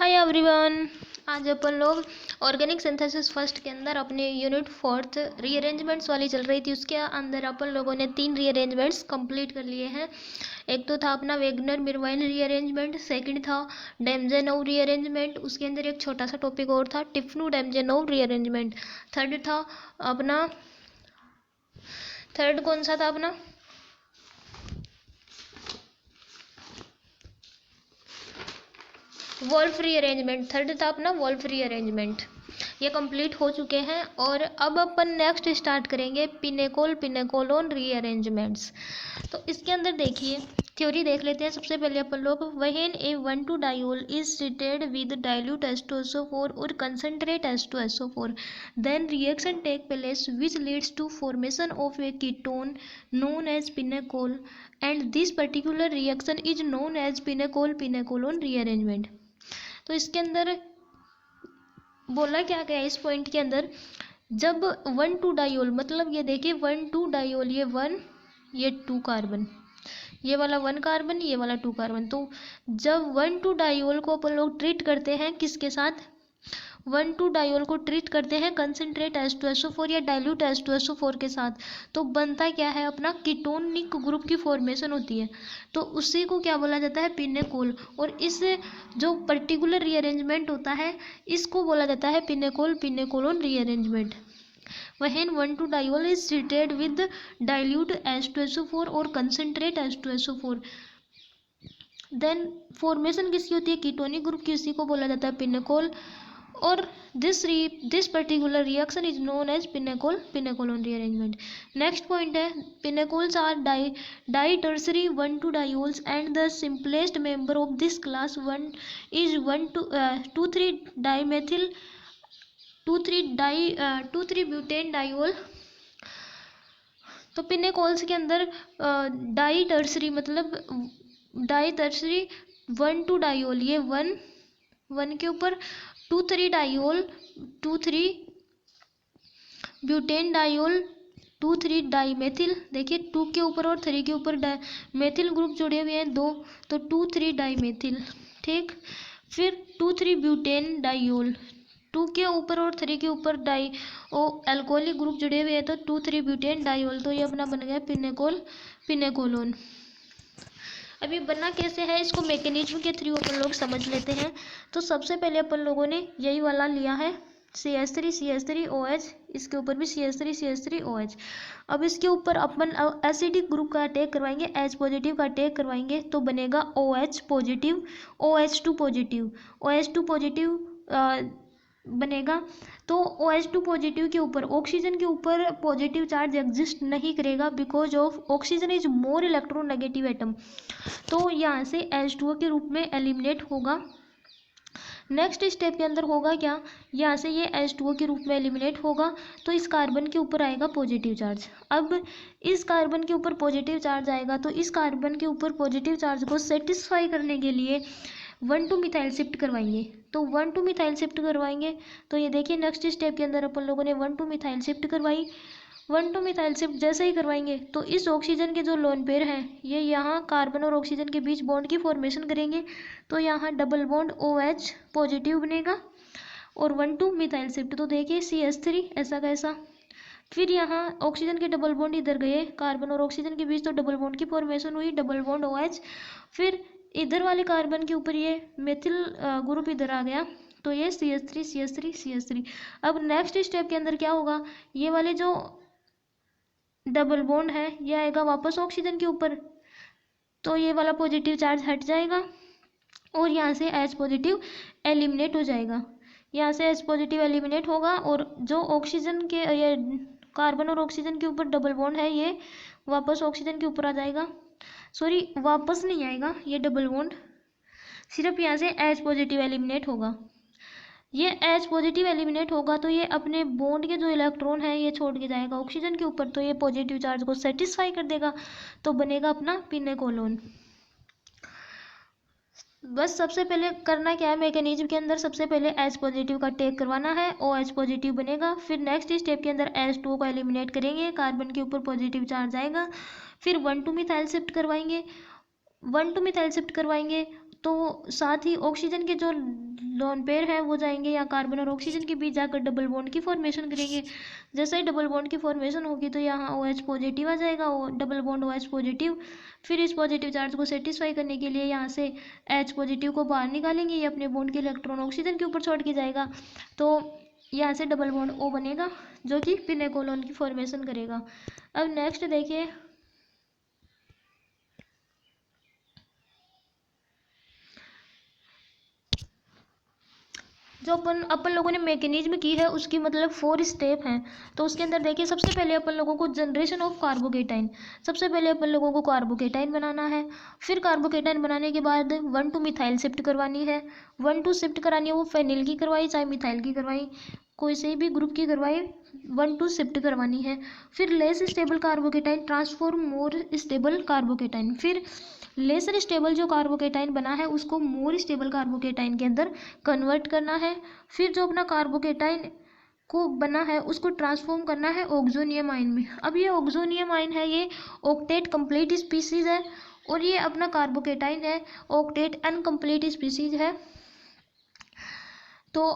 Hi everyone. आज अपन लोग organic synthesis first के अंदर अपने यूनिट फोर्थ रीअरेंजमेंट्स वाली चल रही थी। उसके अंदर अपन लोगों ने 3 रीअरेंजमेंट्स कंप्लीट कर लिए हैं। एक तो था अपना वेगनर मिरवाइन रीअरेंजमेंट, सेकंड था डेमजेनोव रीअरेंजमेंट, उसके अंदर एक छोटा सा टॉपिक और था टिफ्नू डेमजेनोव रीअरेंजमेंट, थर्ड था अपना थर्ड कौन सा था अपना वॉल्फ रीअरेंजमेंट, थर्ड था अपना वॉल्फ रीअरेंजमेंट। ये कंप्लीट हो चुके हैं और अब अपन नेक्स्ट स्टार्ट करेंगे पिनेकोलोन रीअरेंजमेंट्स। तो इसके अंदर देखिए थ्योरी देख लेते हैं। सबसे पहले अपन लोग when A 1,2 diol is treated with dilute H2SO4 or concentrate H2SO4 then reaction take place which leads to formation of a ketone known as pinecol and this particular reaction is known as pinecolon rearrangement। तो इसके अंदर बोला क्या गया इस point के अंदर, जब 1,2 डायोल मतलब ये देखिए 1,2 डायोल, ये 1 ये 2 कार्बन, ये वाला 1 कार्बन ये वाला 2 कार्बन। तो जब 1,2 डायोल को अपन लोग ट्रीट करते हैं किसके साथ, 1,2 डायोल को ट्रीट करते हैं कंसनट्रेट H2SO4 या डाइल्यूट H2SO4 के साथ, तो बनता क्या है अपना कीटोनिक ग्रुप की फॉर्मेशन होती है। तो उसी को क्या बोला जाता है, पिनेकोल। और इस जो पर्टिकुलर रीअरेंजमेंट होता है इसको बोला जाता है pinacolone rearrangement. When 1,2 diol is treated with dilute H2SO4 और concentrate H2SO4 देन फॉर्मेशन किसकी होती है, कीटोनिक ग्रुप की, उसी को बोला जाता है पिनेकोल। और this particular reaction is known as pinecolon rearrangement। next point है pinecols are ditertiary 1,2 diols and the simplest member of this class one is 2,3 dimethyl 2,3 butane diol। तो पिनेकोल्स के अंदर डाइटर्सरी मतलब डाइटर्सरी 1,2 डायोल, ये 1 के ऊपर 2,3 डायोल 2,3 ब्यूटेन डायोल 2,3 डाईमेथिल, देखिए 2 के ऊपर और 3 के ऊपर मेथिल ग्रुप जुड़े हुए हैं 2, तो 2,3 डाईमेथिल। ठीक, फिर 2,3 ब्यूटेन डायोल, 2 के ऊपर और 3 के ऊपर एल्कोहलिक ग्रुप जुड़े हुए हैं तो 2,3 ब्यूटेन डायोल। तो ये अपना बन गया पिनेकोलोन। अभी बनना कैसे है इसको मैकेनिज्म के थ्रू अपन लोग समझ लेते हैं। तो सबसे पहले अपन लोगों ने यही वाला लिया है CH3OH, इसके ऊपर भी CH3OH। अब इसके ऊपर अपन एसिडिक ग्रुप का अटैक करवाएंगे, H पॉजिटिव का अटैक करवाएंगे तो बनेगा OH पॉजिटिव OH2 पॉजिटिव बनेगा। तो OH2 पॉजिटिव के ऊपर ऑक्सीजन के ऊपर पॉजिटिव चार्ज एग्जिस्ट नहीं करेगा because of oxygen is more electronegative atom, तो यहाँ से H2O के रूप में एलिमिनेट होगा। नेक्स्ट स्टेप के अंदर होगा क्या, यहाँ से ये H2O के रूप में एलिमिनेट होगा तो इस कार्बन के ऊपर आएगा पॉजिटिव चार्ज। अब इस कार्बन के ऊपर पॉजिटिव चार्ज आएगा तो इस कार्बन के ऊपर पॉजिटिव चार्ज को सेटिस्फाई करने के लिए 1,2 मिथाइल शिफ्ट करवाएंगे। तो 1,2 मिथाइल शिफ्ट करवाएंगे तो ये देखिए नेक्स्ट स्टेप के अंदर अपन लोगों ने 1,2 मिथाइल शिफ्ट करवाई। 1,2 मिथाइल शिफ्ट जैसे ही करवाएंगे तो इस ऑक्सीजन के जो लोन पेयर हैं ये यहाँ कार्बन और ऑक्सीजन के बीच बॉन्ड की फॉर्मेशन करेंगे तो यहाँ डबल बॉन्ड OH पॉजिटिव बनेगा और 1,2 मिथाइल शिफ्ट, तो देखिए CH3 ऐसा कैसा। फिर यहाँ ऑक्सीजन के डबल बॉन्ड इधर गए, कार्बन और ऑक्सीजन के बीच तो डबल बॉन्ड की फॉर्मेशन हुई, डबल बॉन्ड OH। फिर इधर वाले कार्बन के ऊपर ये मेथिल ग्रुप इधर आ गया तो ये CH3। अब नेक्स्ट स्टेप के अंदर क्या होगा, ये वाले जो डबल बॉन्ड है ये आएगा वापस ऑक्सीजन के ऊपर तो ये वाला पॉजिटिव चार्ज हट जाएगा और यहाँ से H पॉजिटिव एलिमिनेट हो जाएगा। यहाँ से H पॉजिटिव एलिमिनेट होगा और जो ऑक्सीजन के ये कार्बन और ऑक्सीजन के ऊपर डबल बॉन्ड है ये वापस ऑक्सीजन के ऊपर आ जाएगा, सॉरी वापस नहीं आएगा, ये डबल बॉन्ड सिर्फ यहाँ से H पॉजिटिव एलिमिनेट होगा। ये H पॉजिटिव एलिमिनेट होगा तो ये अपने बॉन्ड के जो इलेक्ट्रॉन है ये छोड़ के जाएगा ऑक्सीजन के ऊपर तो ये पॉजिटिव चार्ज को सेटिस्फाई कर देगा तो बनेगा अपना पिनेकोलोन। बस सबसे पहले करना क्या है मैकेनिज्म के अंदर, सबसे पहले H पॉजिटिव का अटैक करवाना है, OH पॉजिटिव बनेगा। फिर नेक्स्ट स्टेप के अंदर H2O को एलिमिनेट करेंगे, कार्बन के ऊपर पॉजिटिव चार्ज आएगा। फिर 1,2 मिथाइल शिफ्ट करवाएंगे, 1,2 मिथाइल शिफ्ट करवाएंगे तो साथ ही ऑक्सीजन के जो लोन पेयर है वो जाएंगे यहाँ कार्बन और ऑक्सीजन के बीच जाकर डबल बॉन्ड की फॉर्मेशन करेंगे। जैसे ही डबल बॉन्ड की फॉर्मेशन होगी तो यहाँ OH पॉजिटिव आ जाएगा, डबल बॉन्ड OH पॉजिटिव। फिर इस पॉजिटिव चार्ज को सेटिस्फाई करने के लिए यहाँ से H पॉजिटिव को बाहर निकालेंगे, ये अपने बॉन्ड के इलेक्ट्रॉन ऑक्सीजन के ऊपर छोड़ के जाएगा, तो यहाँ से डबल बॉन्ड O बनेगा जो कि पिनेकोलोन की फॉर्मेशन करेगा। अब नेक्स्ट देखिए, जो अपन लोगों ने मैकेनिज्म की है उसकी मतलब 4 स्टेप हैं। तो उसके अंदर देखिए, सबसे पहले अपन लोगों को जनरेशन ऑफ कार्बोकेटाइन, सबसे पहले अपन लोगों को कार्बोकेटाइन बनाना है। फिर कार्बोकेटाइन बनाने के बाद 1 to मिथाइल शिफ्ट करवानी है। 1 to शिफ्ट करानी है, वो फेनिल की करवाई चाहे मिथाइल की करवाई, कोई से भी ग्रुप की करवाई, 1 to शिफ्ट करवानी है। फिर less stable carbocation transform more stable carbocation, फिर लेसर स्टेबल जो कार्बोकेटाइन बना है उसको मोर स्टेबल कार्बोकेटाइन के अंदर कन्वर्ट करना है। फिर जो अपना कार्बोकेटाइन को बना है उसको ट्रांसफॉर्म करना है ऑक्सोनियम आयन में। अब ये ऑक्सोनियम आयन है, ये ऑक्टेट कंप्लीट स्पीसीज है, और ये अपना कार्बोकेटाइन है ऑक्टेट अनकम्प्लीट स्पीसीज है। तो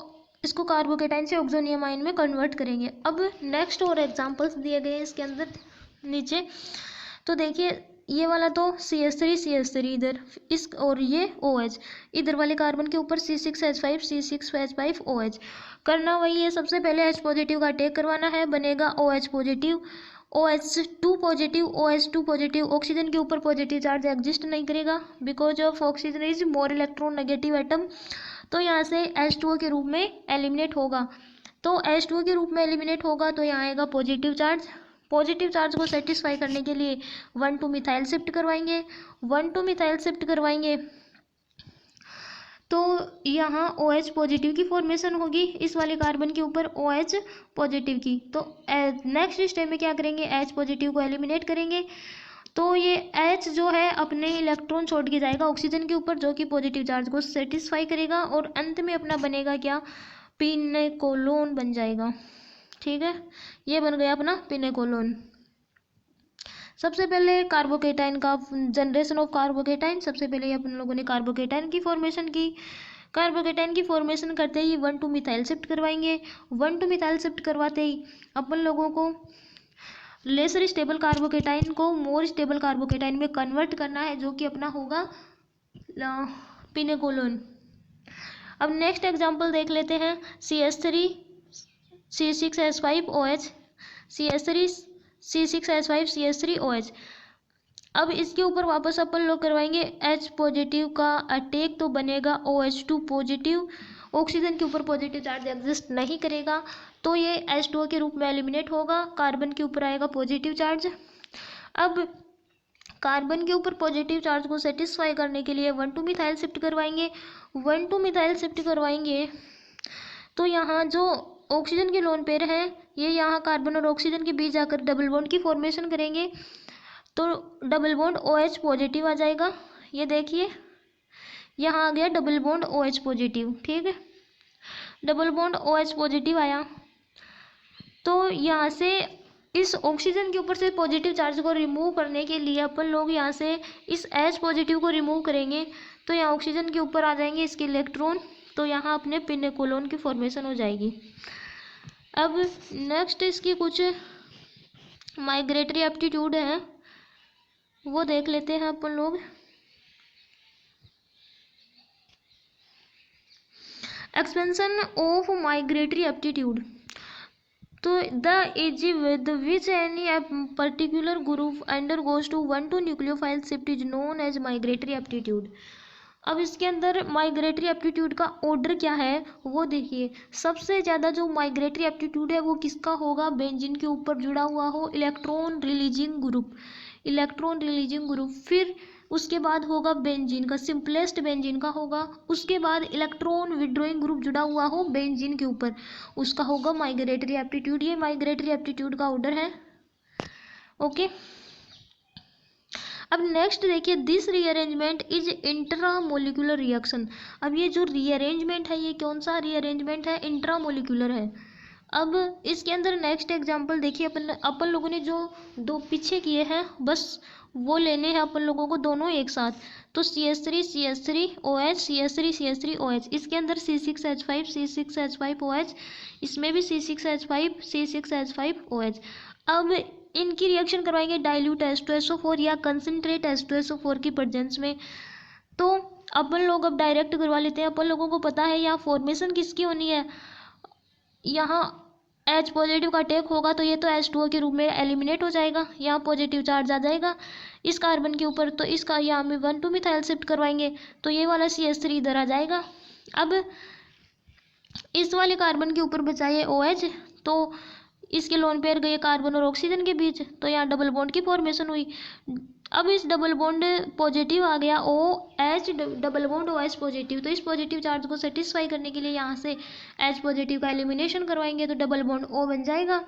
इसको कार्बोकेटाइन से ऑक्सोनियम आयन में कन्वर्ट करेंगे। अब नेक्स्ट और एग्जांपल्स दिए गए हैं इसके अंदर नीचे। तो देखिए, ये वाला तो CH3 इधर, इस और ये OH, इधर वाले कार्बन के ऊपर C6H5 OH। करना वही है, सबसे पहले H पॉजिटिव का अटैक करवाना है, बनेगा OH positive, OH2 positive, OH2 positive. Oxygen के ऊपर पॉजिटिव चार्ज एग्जिस्ट नहीं करेगा because of oxygen is more electron negative atom, तो यहाँ से H2O के रूप में एलिमिनेट होगा। तो H2O के रूप में एलिमिनेट होगा तो यहाँ आएगा पॉजिटिव चार्ज। पॉजिटिव चार्ज को सेटिस्फाई करने के लिए 1 to मिथाइल शिफ्ट करवाएंगे, 1 to मिथाइल शिफ्ट करवाएंगे तो यहाँ OH पॉजिटिव की फॉर्मेशन होगी इस वाले कार्बन के ऊपर OH पॉजिटिव की। तो नेक्स्ट स्टेप में क्या करेंगे, H पॉजिटिव को एलिमिनेट करेंगे, तो ये H जो है अपने इलेक्ट्रॉन छोड़ के जाएगा ऑक्सीजन के ऊपर जो कि पॉजिटिव चार्ज को सेटिस्फाई करेगा, और अंत में अपना बनेगा क्या, पिनेकोलोन बन जाएगा। ठीक है, ये बन गया अपना पिनेकोलोन। सबसे पहले कार्बोकेटाइन का जनरेशन ऑफ कार्बोकेटाइन, सबसे पहले अपन लोगों ने कार्बोकेटाइन की फॉर्मेशन की। कार्बोकेटाइन की फॉर्मेशन करते ही 1 to मिथाइल शिफ्ट करवाएंगे। 1 to मिथाइल शिफ्ट करवाते ही अपन लोगों को लेसर स्टेबल कार्बोकेटाइन को मोर स्टेबल कार्बोकेटाइन में कन्वर्ट करना है जो कि अपना होगा पिनेकोलोन। अब नेक्स्ट एग्जांपल देख लेते हैं, CH3 C6H5 OH, CH3 C6H5 CH3 OH। अब इसके ऊपर वापस अपन लोग करवाएंगे H पॉजिटिव का अटैक, तो बनेगा OH2 पॉजिटिव। ऑक्सीजन के ऊपर पॉजिटिव चार्ज एग्जिस्ट नहीं करेगा तो ये H2O के रूप में एलिमिनेट होगा, कार्बन के ऊपर आएगा पॉजिटिव चार्ज। अब कार्बन के ऊपर पॉजिटिव चार्ज को सेटिस्फाई करने के लिए 1 to मिथाइल शिफ्ट करवाएंगे। 1 to मिथाइल शिफ्ट करवाएंगे तो यहाँ जो ऑक्सीजन के लोन पेयर हैं ये यहाँ कार्बन और ऑक्सीजन के बीच जाकर डबल बॉन्ड की फॉर्मेशन करेंगे, तो डबल बॉन्ड OH पॉजिटिव आ जाएगा। ये देखिए यहाँ आ गया डबल बॉन्ड OH पॉजिटिव। ठीक है, डबल बॉन्ड OH पॉजिटिव आया तो यहाँ से इस ऑक्सीजन के ऊपर से पॉजिटिव चार्ज को रिमूव करने के लिए अपन लोग यहाँ से इस H पॉजिटिव को रिमूव करेंगे, तो यहाँ ऑक्सीजन के ऊपर आ जाएंगे इसके इलेक्ट्रॉन, तो यहाँ अपने पिनेकोलोन की फॉर्मेशन हो जाएगी। अब नेक्स्ट इसकी कुछ माइग्रेटरी एप्टीट्यूड है वो देख लेते हैं अपन लोग। एक्सपेंशन ऑफ माइग्रेटरी एप्टीट्यूड, तो the ease with which any particular group undergoes to 1 to nucleophile shift is known as migratory aptitude. अब इसके अंदर माइग्रेटरी एप्टीट्यूड का ऑर्डर क्या है वो देखिए। सबसे ज़्यादा जो माइग्रेटरी एप्टीट्यूड है वो किसका होगा, बेंजीन के ऊपर जुड़ा हुआ हो electron releasing group, electron releasing group. फिर उसके बाद होगा बेंजीन का, सिंपलेस्ट बेंजीन का होगा। उसके बाद इलेक्ट्रॉन विड्रॉइंग ग्रुप जुड़ा हुआ हो बेंजीन के ऊपर, उसका होगा माइग्रेटरी एप्टीट्यूड। ये माइग्रेटरी एप्टीट्यूड का ऑर्डर है। ओके, अब नेक्स्ट देखिए, this rearrangement is intramolecular reaction. अब ये जो रीअरेंजमेंट है ये कौन सा रीअरेंजमेंट है, इंट्रामोलिकुलर है। अब इसके अंदर नेक्स्ट एग्जांपल देखिए, अपन लोगों ने जो दो पीछे किए हैं बस वो लेने हैं अपन लोगों को दोनों एक साथ। तो CH3 CH3 CH3 OH, इसके अंदर C6H5 C6H5 OH, इसमें भी C6H5 C6H5 OH। अब इनकी रिएक्शन करवाएंगे डाइल्यूट H2SO4 या कंसनट्रेट H2SO4 की प्रेजेंस में। तो अपन लोग अब डायरेक्ट करवा लेते हैं। अपन लोगों को पता है यहाँ फॉर्मेशन किसकी होनी है, यहाँ H पॉजिटिव का अटैक होगा तो ये तो H2O के रूप में एलिमिनेट हो जाएगा, यहाँ पॉजिटिव चार्ज आ जाएगा इस कार्बन के ऊपर, तो इसका यहाँ में 1,2 मिथाइल शिफ्ट करवाएंगे तो ये वाला CH3 इधर आ जाएगा। अब इस वाले कार्बन के ऊपर बचा ये OH, तो इसके लोन पेयर गए कार्बन और ऑक्सीजन के बीच, तो यहाँ डबल बॉन्ड की फॉर्मेशन हुई। अब इस डबल बॉन्ड पॉजिटिव आ गया OH double bond OH positive, तो इस पॉजिटिव चार्ज को सेटिस्फाई करने के लिए यहाँ से H पॉजिटिव का एलिमिनेशन करवाएंगे तो डबल बॉन्ड O बन जाएगा।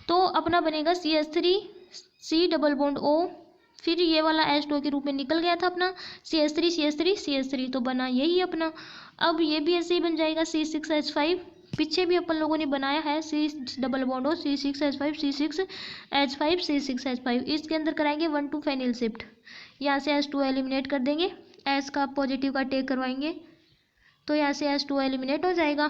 तो अपना बनेगा CH3 C double bond O, फिर ये वाला H2O के रूप में निकल गया था अपना CH3 CH3 CH3, तो बना यही अपना। अब ये भी ऐसे ही बन जाएगा C6H5, पीछे भी अपन लोगों ने बनाया है C double bond O C6H5 C6H5 C6H5, इसके अंदर कराएंगे 1,2 फेनिल शिफ्ट, यहाँ से H2O एलिमिनेट कर देंगे, H का पॉजिटिव का टेक करवाएंगे तो यहाँ से H2O एलिमिनेट हो जाएगा,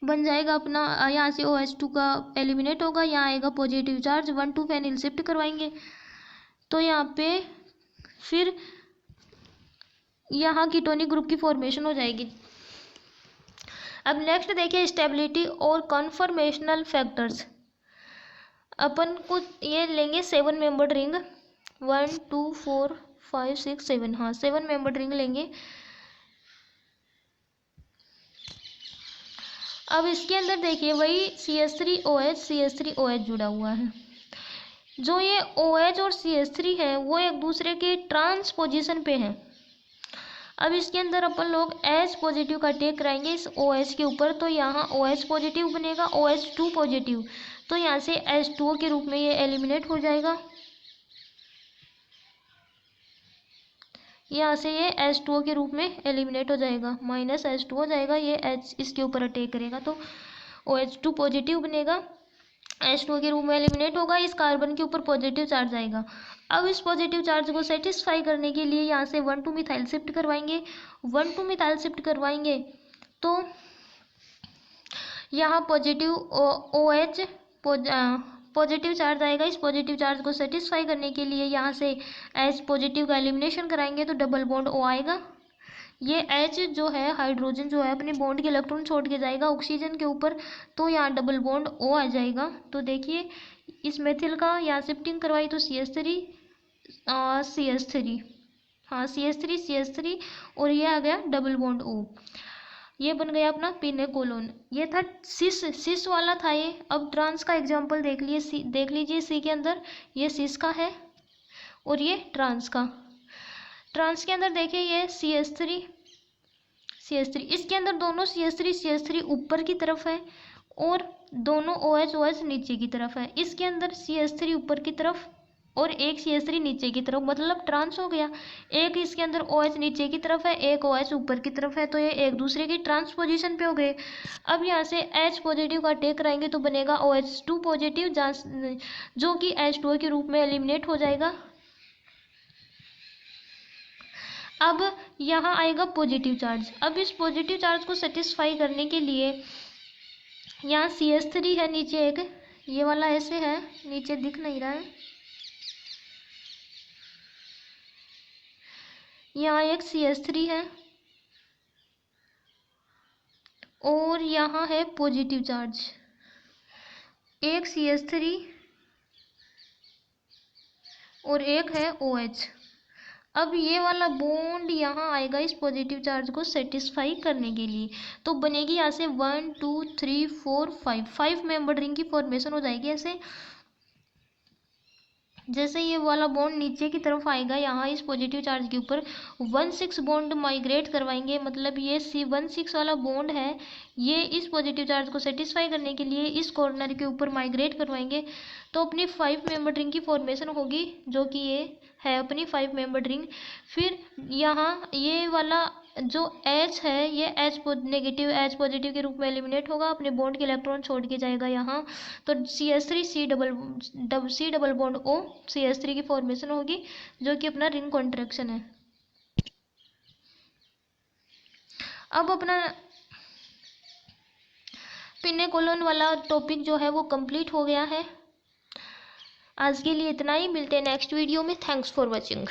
बन जाएगा अपना, यहाँ से OH2 का एलिमिनेट होगा, यहाँ आएगा पॉजिटिव चार्ज, 1,2 फेनिल शिफ्ट करवाएंगे तो यहाँ पे फिर यहाँ कीटोनिक ग्रुप की फॉर्मेशन हो जाएगी। अब नेक्स्ट देखिए स्टेबिलिटी और कॉन्फॉर्मेशनल फैक्टर्स। अपन को ये लेंगे 7 मेंबर्ड रिंग, 1 2 4 5 6 7, हाँ 7 मेंबर्ड रिंग लेंगे। अब इसके अंदर देखिए वही CH3OH जुड़ा हुआ है। जो ये OH और CH3 है वो एक दूसरे के ट्रांस पोजीशन पे है। अब इसके अंदर अपन लोग H पॉजिटिव का टेक कराएंगे इस OH के ऊपर, तो यहाँ OH पॉजिटिव बनेगा OH2 पॉजिटिव, तो यहाँ से H2O के रूप में ये एलिमिनेट हो जाएगा, यहाँ से ये H2O के रूप में एलिमिनेट हो जाएगा, माइनस H2 हो जाएगा, ये H इसके ऊपर अटैक करेगा तो OH2 पॉजिटिव बनेगा, H2O के रूप में एलिमिनेट होगा, इस कार्बन के ऊपर पॉजिटिव चार्ज आएगा। अब इस पॉजिटिव चार्ज को सेटिस्फाई करने के लिए यहाँ से 1,2 मिथाइल शिफ्ट करवाएंगे, 1,2 मिथाइल शिफ्ट करवाएंगे तो यहाँ पॉजिटिव OH पॉजिटिव चार्ज आएगा, इस पॉजिटिव चार्ज को सेटिस्फाई करने के लिए यहाँ से H पॉजिटिव का एलिमिनेशन कराएंगे तो डबल बॉन्ड O आएगा। ये H जो है हाइड्रोजन जो है अपने बॉन्ड के इलेक्ट्रॉन छोड़ के जाएगा ऑक्सीजन के ऊपर, तो यहाँ डबल बॉन्ड O आ जाएगा। तो देखिए इस मेथिल का यहाँ शिफ्टिंग करवाई तो CH3 हाँ CH3 और ये आ गया डबल बॉन्ड O, ये बन गया अपना पिनेकोलोन। ये था सिस वाला था ये। अब ट्रांस का एग्जांपल देख लीजिए सी के अंदर ये सिस का है और ये ट्रांस का। ट्रांस के अंदर देखिए ये CH3 इसके अंदर दोनों CH3 ऊपर की तरफ है और दोनों OH नीचे की तरफ है। इसके अंदर CH3 ऊपर की तरफ और एक CH3 नीचे की तरफ, मतलब ट्रांस हो गया। एक इसके अंदर OH नीचे की तरफ है, एक OH ऊपर की तरफ है, तो ये एक दूसरे की ट्रांस पोजीशन पे हो गए। अब यहाँ से H पॉजिटिव का टेक कराएंगे तो बनेगा OH2 पॉजिटिव, जो कि H2O के रूप में एलिमिनेट हो जाएगा। अब यहाँ आएगा पॉजिटिव चार्ज। अब इस पॉजिटिव चार्ज को सेटिस्फाई करने के लिए यहाँ CH3 है नीचे, एक ये वाला ऐसे है, नीचे दिख नहीं रहा है, यहाँ एक CH3 है और यहाँ है पॉजिटिव चार्ज, एक CH3 और एक है OH। अब ये वाला बॉन्ड यहाँ आएगा इस पॉजिटिव चार्ज को सेटिस्फाई करने के लिए, तो बनेगी यहाँ से 1 2 3 4 5 मेंबर रिंग की फॉर्मेशन हो जाएगी ऐसे। जैसे ये वाला बॉन्ड नीचे की तरफ आएगा यहाँ इस पॉजिटिव चार्ज के ऊपर 1,6 बॉन्ड माइग्रेट करवाएंगे, मतलब ये C16 वाला बॉन्ड है, ये इस पॉजिटिव चार्ज को सेटिस्फाई करने के लिए इस कॉर्नर के ऊपर माइग्रेट करवाएंगे, तो अपनी 5 मेंबर रिंग की फॉर्मेशन होगी, जो कि ये है अपनी 5 मेंबर रिंग। फिर यहाँ ये वाला जो H है ये H नेगेटिव H पॉजिटिव के रूप में एलिमिनेट होगा, अपने बॉन्ड के इलेक्ट्रॉन छोड़ के जाएगा यहाँ। तो CH3 C double bond O CH3 की फॉर्मेशन होगी, जो कि अपना रिंग कॉन्ट्रैक्शन है। अब अपना पिने कोलन वाला टॉपिक जो है वो कंप्लीट हो गया है। आज के लिए इतना ही, मिलते हैं नेक्स्ट वीडियो में। Thanks for watching.